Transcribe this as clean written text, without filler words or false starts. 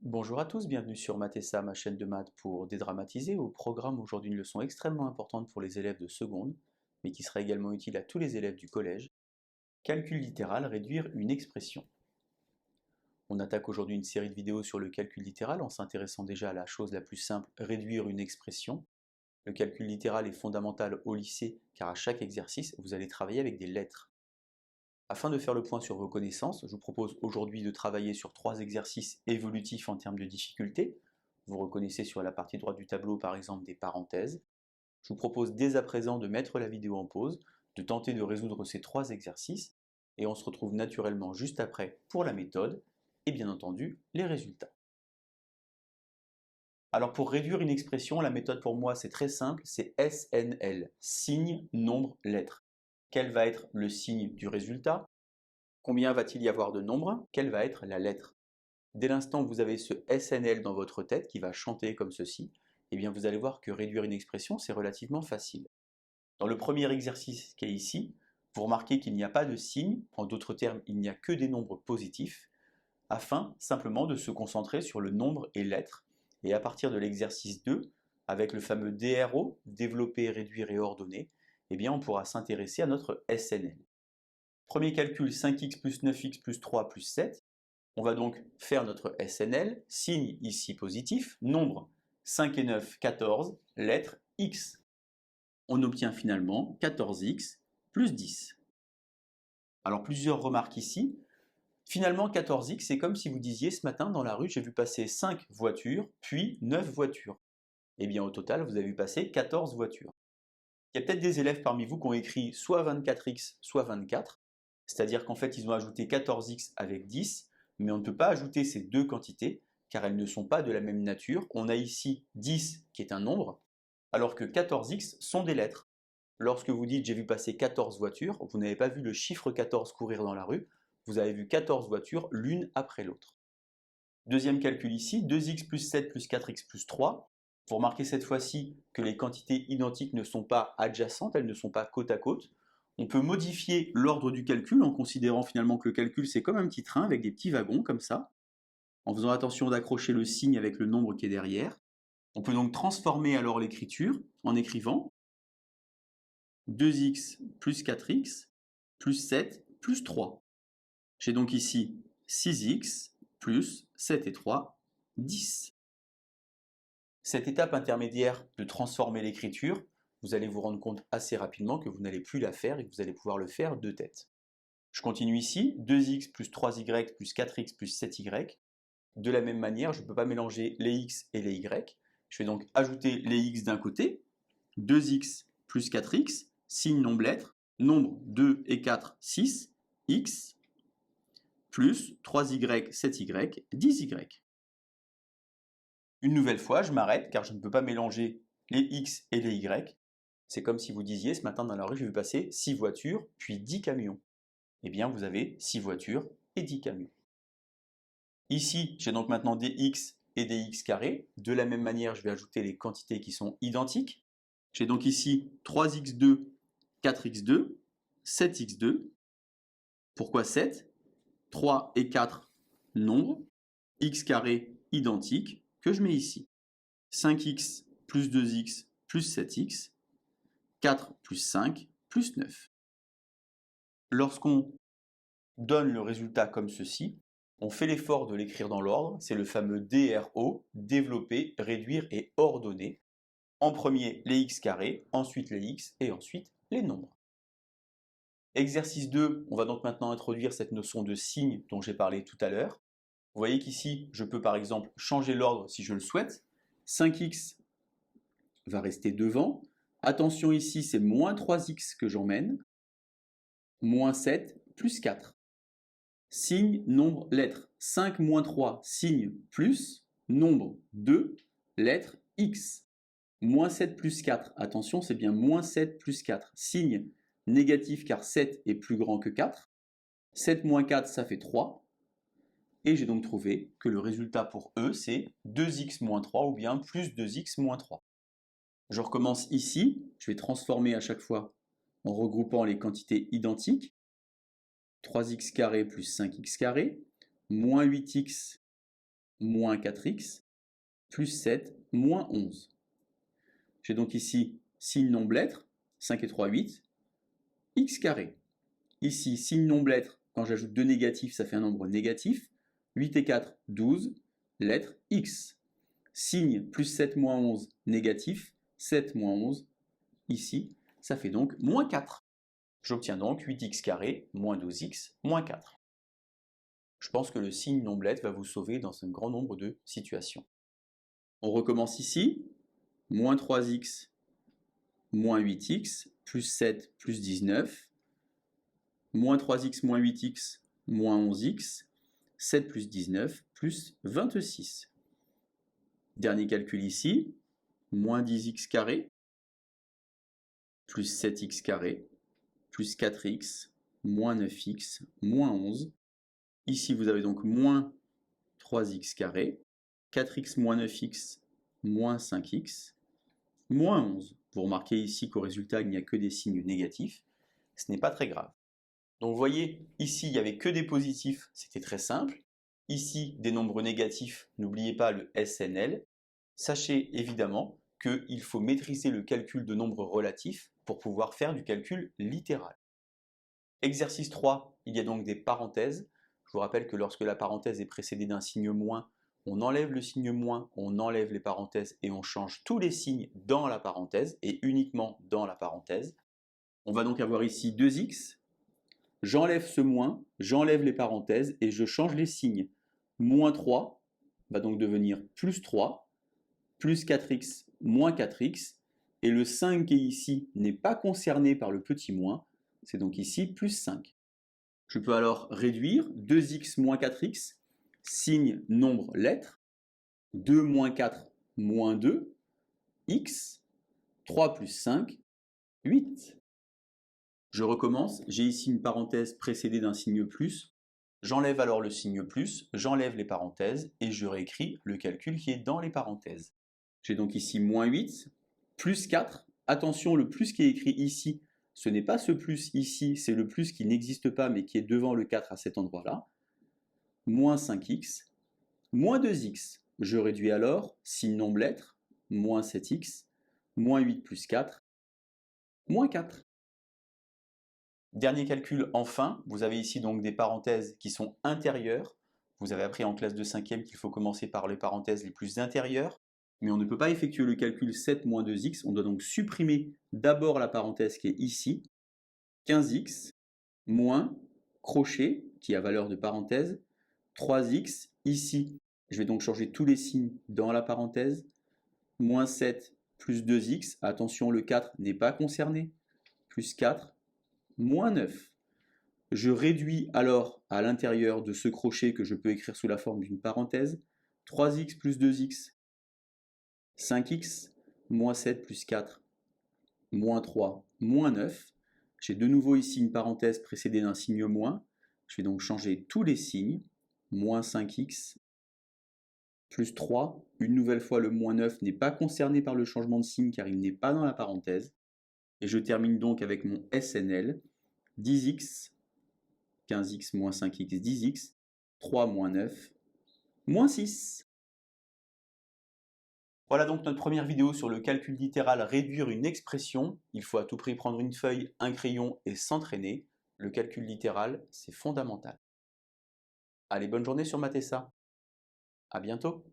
Bonjour à tous, bienvenue sur Mathessa, ma chaîne de maths pour dédramatiser. Au programme aujourd'hui une leçon extrêmement importante pour les élèves de seconde, mais qui sera également utile à tous les élèves du collège. Calcul littéral, réduire une expression. On attaque aujourd'hui une série de vidéos sur le calcul littéral en s'intéressant déjà à la chose la plus simple, réduire une expression. Le calcul littéral est fondamental au lycée car à chaque exercice, vous allez travailler avec des lettres. Afin de faire le point sur vos connaissances, je vous propose aujourd'hui de travailler sur 3 exercices évolutifs en termes de difficulté. Vous reconnaissez sur la partie droite du tableau par exemple des parenthèses. Je vous propose dès à présent de mettre la vidéo en pause, de tenter de résoudre ces 3 exercices, et on se retrouve naturellement juste après pour la méthode, et bien entendu les résultats. Alors pour réduire une expression, la méthode pour moi c'est très simple, c'est SNL, signe, nombre, lettre. Quel va être le signe du résultat? Combien va-t-il y avoir de nombres? Quelle va être la lettre? Dès l'instant que vous avez ce SNL dans votre tête qui va chanter comme ceci, eh bien vous allez voir que réduire une expression, c'est relativement facile. Dans le premier exercice qui est ici, vous remarquez qu'il n'y a pas de signe, en d'autres termes, il n'y a que des nombres positifs, afin simplement de se concentrer sur le nombre et lettres. Et à partir de l'exercice 2, avec le fameux DRO, développer, réduire et ordonner, eh bien on pourra s'intéresser à notre SNL. Premier calcul, 5x plus 9x plus 3 plus 7. On va donc faire notre SNL, signe ici positif, nombre 5 et 9, 14, lettre x. On obtient finalement 14x plus 10. Alors plusieurs remarques ici. Finalement 14x, c'est comme si vous disiez ce matin dans la rue, j'ai vu passer 5 voitures, puis 9 voitures. Eh bien au total, vous avez vu passer 14 voitures. Il y a peut-être des élèves parmi vous qui ont écrit soit 24x, soit 24. C'est-à-dire qu'en fait, ils ont ajouté 14x avec 10, mais on ne peut pas ajouter ces deux quantités, car elles ne sont pas de la même nature. On a ici 10 qui est un nombre, alors que 14x sont des lettres. Lorsque vous dites j'ai vu passer 14 voitures, vous n'avez pas vu le chiffre 14 courir dans la rue, vous avez vu 14 voitures l'une après l'autre. Deuxième calcul ici, 2x plus 7 plus 4x plus 3. Vous remarquez cette fois-ci que les quantités identiques ne sont pas adjacentes, elles ne sont pas côte à côte. On peut modifier l'ordre du calcul en considérant finalement que le calcul c'est comme un petit train avec des petits wagons comme ça, en faisant attention d'accrocher le signe avec le nombre qui est derrière. On peut donc transformer alors l'écriture en écrivant 2x plus 4x plus 7 plus 3. J'ai donc ici 6x plus 7 et 3, 10. Cette étape intermédiaire de transformer l'écriture, vous allez vous rendre compte assez rapidement que vous n'allez plus la faire et que vous allez pouvoir le faire de tête. Je continue ici, 2x plus 3y plus 4x plus 7y. De la même manière, je ne peux pas mélanger les x et les y. Je vais donc ajouter les x d'un côté, 2x plus 4x, signe nombre-lettre, nombre 2 et 4, 6, x, plus 3y, 7y, 10y. Une nouvelle fois, je m'arrête car je ne peux pas mélanger les x et les y. C'est comme si vous disiez, ce matin dans la rue, j'ai vu passer 6 voitures, puis 10 camions. Eh bien, vous avez 6 voitures et 10 camions. Ici, j'ai donc maintenant des x et des x carrés. De la même manière, je vais ajouter les quantités qui sont identiques. J'ai donc ici 3x2, 4x2, 7x2. Pourquoi 7? 3 et 4, nombres. X carré identique que je mets ici. 5x plus 2x plus 7x, 4 plus 5 plus 9. Lorsqu'on donne le résultat comme ceci, on fait l'effort de l'écrire dans l'ordre, c'est le fameux DRO, développer, réduire et ordonner. En premier les x carrés, ensuite les x et ensuite les nombres. Exercice 2, on va donc maintenant introduire cette notion de signe dont j'ai parlé tout à l'heure. Vous voyez qu'ici, je peux par exemple changer l'ordre si je le souhaite. 5x va rester devant. Attention ici, c'est moins 3x que j'emmène. Moins 7 plus 4. Signe, nombre, lettre. 5 moins 3, signe plus, nombre 2, lettre x. Moins 7 plus 4, attention, c'est bien moins 7 plus 4. Signe négatif car 7 est plus grand que 4. 7 moins 4, ça fait 3. Et j'ai donc trouvé que le résultat pour E, c'est 2x moins 3 ou bien plus 2x moins 3. Je recommence ici, je vais transformer à chaque fois en regroupant les quantités identiques. 3x carré plus 5x carré, moins 8x moins 4x, plus 7, moins 11. J'ai donc ici signe nombre-lettre, 5 et 3, 8, x carré. Ici, signe nombre-lettre, quand j'ajoute 2 négatifs, ça fait un nombre négatif. 8 et 4, 12, lettre x. Signe plus 7 moins 11, négatif. 7 moins 11, ici, ça fait donc moins 4. J'obtiens donc 8x carré moins 12x moins 4. Je pense que le signe nombre-lettre va vous sauver dans un grand nombre de situations. On recommence ici. Moins 3x moins 8x plus 7 plus 19. Moins 3x moins 8x moins 11x. 7 plus 19 plus 26. Dernier calcul ici. Moins 10x carré plus 7x carré plus 4x moins 9x moins 11. Ici, vous avez donc moins 3x carré, 4x moins 9x moins 5x, moins 11. Vous remarquez ici qu'au résultat, il n'y a que des signes négatifs. Ce n'est pas très grave. Donc vous voyez, ici, il n'y avait que des positifs, c'était très simple. Ici, des nombres négatifs, n'oubliez pas le SNL. Sachez évidemment qu'il faut maîtriser le calcul de nombres relatifs pour pouvoir faire du calcul littéral. Exercice 3, il y a donc des parenthèses. Je vous rappelle que lorsque la parenthèse est précédée d'un signe moins, on enlève le signe moins, on enlève les parenthèses et on change tous les signes dans la parenthèse et uniquement dans la parenthèse. On va donc avoir ici 2x. J'enlève ce moins, j'enlève les parenthèses et je change les signes. Moins 3 va donc devenir plus 3, plus 4x, moins 4x. Et le 5 qui est ici n'est pas concerné par le petit moins, c'est donc ici plus 5. Je peux alors réduire 2x moins 4x, signe nombre lettre, 2 moins 4 moins 2, x, 3 plus 5, 8. Je recommence, j'ai ici une parenthèse précédée d'un signe plus, j'enlève alors le signe plus, j'enlève les parenthèses et je réécris le calcul qui est dans les parenthèses. J'ai donc ici moins 8, plus 4, attention le plus qui est écrit ici, ce n'est pas ce plus ici, c'est le plus qui n'existe pas mais qui est devant le 4 à cet endroit-là, moins 5x, moins 2x, je réduis alors, signe nombre lettre, moins 7x, moins 8 plus 4, moins 4. Dernier calcul enfin, vous avez ici donc des parenthèses qui sont intérieures. Vous avez appris en classe de 5e qu'il faut commencer par les parenthèses les plus intérieures, mais on ne peut pas effectuer le calcul 7 moins 2x, on doit donc supprimer d'abord la parenthèse qui est ici, 15x, moins, crochet, qui a valeur de parenthèse, 3x, ici, je vais donc changer tous les signes dans la parenthèse, moins 7 plus 2x, attention le 4 n'est pas concerné, plus 4, moins 9. Je réduis alors à l'intérieur de ce crochet que je peux écrire sous la forme d'une parenthèse, 3x plus 2x, 5x, moins 7 plus 4, moins 3, moins 9. J'ai de nouveau ici une parenthèse précédée d'un signe moins. Je vais donc changer tous les signes, moins 5x, plus 3. Une nouvelle fois, le moins 9 n'est pas concerné par le changement de signe car il n'est pas dans la parenthèse. Et je termine donc avec mon SNL, 10x, 15x moins 5x, 10x, 3 moins 9, moins 6. Voilà donc notre première vidéo sur le calcul littéral, réduire une expression. Il faut à tout prix prendre une feuille, un crayon et s'entraîner. Le calcul littéral, c'est fondamental. Allez, bonne journée sur Matessa. À bientôt.